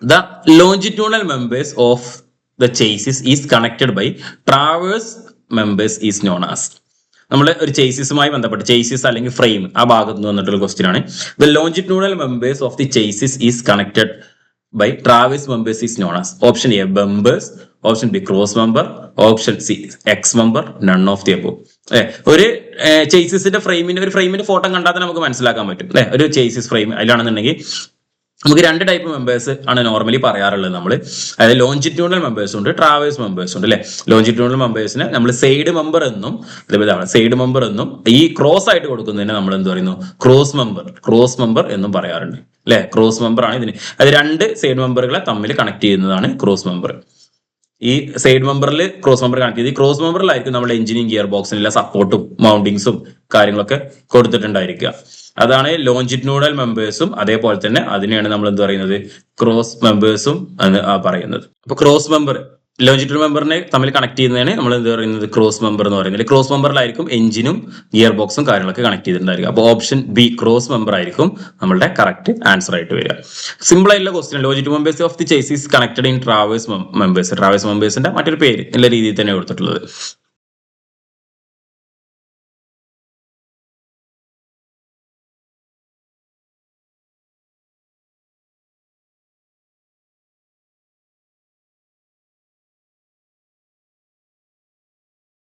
The longitudinal members of the chassis is connected by traverse members is known as. നമ്മൾ ഒരു ചേസിസുമായി ബന്ധപ്പെട്ട് chassis അല്ലെങ്കിൽ frame ആ ഭാഗത്ത് നിന്ന് വന്നിട്ടുള്ള ക്വസ്റ്റ്യൻ ആണ്. The longitudinal members of the chassis is connected by traverse members is known as. Option A bumpers, option B cross member, option C X member, none of the above. ഒരു ചേസിസിന്റെ ഫ്രെയിമിന്റെ photo കണ്ടാൽ നമുക്ക് മനസ്സിലാക്കാൻ പറ്റും അല്ലെ. ഒരു ചേസിസ് ഫ്രെയിം അതിലാണെന്നുണ്ടെങ്കിൽ നമുക്ക് രണ്ട് ടൈപ്പ് മെമ്പേഴ്സ് ആണ് നോർമലി പറയാറുള്ളത് നമ്മൾ. അതായത് ലോഞ്ചിറ്റ്യൂണൽ മെമ്പേഴ്സ് ഉണ്ട്, ട്രാവേഴ്സ് മെമ്പേഴ്സ് ഉണ്ട് അല്ലെ. ലോഞ്ചിറ്റ്യൂണൽ മെമ്പേഴ്സിനെ നമ്മൾ സൈഡ് മെമ്പർ എന്നും സൈഡ് മെമ്പർ എന്നും ഈ ക്രോസ് ആയിട്ട് കൊടുക്കുന്നതിന് നമ്മൾ എന്ത് പറയുന്നു, ക്രോസ് മെമ്പർ എന്നും പറയാറുണ്ട് അല്ലെ. ക്രോസ് മെമ്പർ ആണ് ഇതിന്. അത് രണ്ട് സൈഡ് മെമ്പറുകളെ തമ്മിൽ കണക്ട് ചെയ്യുന്നതാണ് ക്രോസ് മെമ്പർ. ഈ സൈഡ് മെമ്പറിൽ ക്രോസ് മെമ്പർ കണക്ട് ചെയ്ത് ഈ ക്രോസ് മെമ്പറിലായിരിക്കും നമ്മുടെ എഞ്ചിനും ഗിയർ ബോക്സിനുള്ള സപ്പോർട്ടും മൗണ്ടിങ്സും കാര്യങ്ങളൊക്കെ കൊടുത്തിട്ടുണ്ടായിരിക്കുക. അതാണ് ലോഞ്ചിറ്റ്യൂണൽ മെമ്പേഴ്സും അതേപോലെ തന്നെ അതിനെയാണ് നമ്മൾ എന്ത് പറയുന്നത്, ക്രോസ് മെമ്പേഴ്സും എന്ന് പറയുന്നത്. അപ്പൊ ക്രോസ് മെമ്പർ ലോഞ്ചിറ്റ്യൂണൽ മെമ്പറിനെ തമ്മിൽ കണക്ട് ചെയ്യുന്നതിന് നമ്മൾ എന്ത് പറയുന്നത്, ക്രോസ് മെമ്പർ എന്ന് പറയുന്നത്. ക്രോസ് മെമ്പറിലായിരിക്കും എഞ്ചിനും ഗിയർ ബോക്സും കാര്യങ്ങളൊക്കെ കണക്ട് ചെയ്തിട്ടുണ്ടായിരിക്കും. അപ്പോൾ ഓപ്ഷൻ ബി ക്രോസ് മെമ്പർ ആയിരിക്കും നമ്മളുടെ കറക്റ്റ് ആൻസർ ആയിട്ട് വരിക. സിമ്പിൾ ആയിട്ടുള്ള question. Longitudinal members of the chassis connected in traverse മെമ്പേഴ്സിന്റെ മറ്റൊരു പേര് എല്ലാ രീതിയിൽ തന്നെ കൊടുത്തിട്ടുള്ളത്.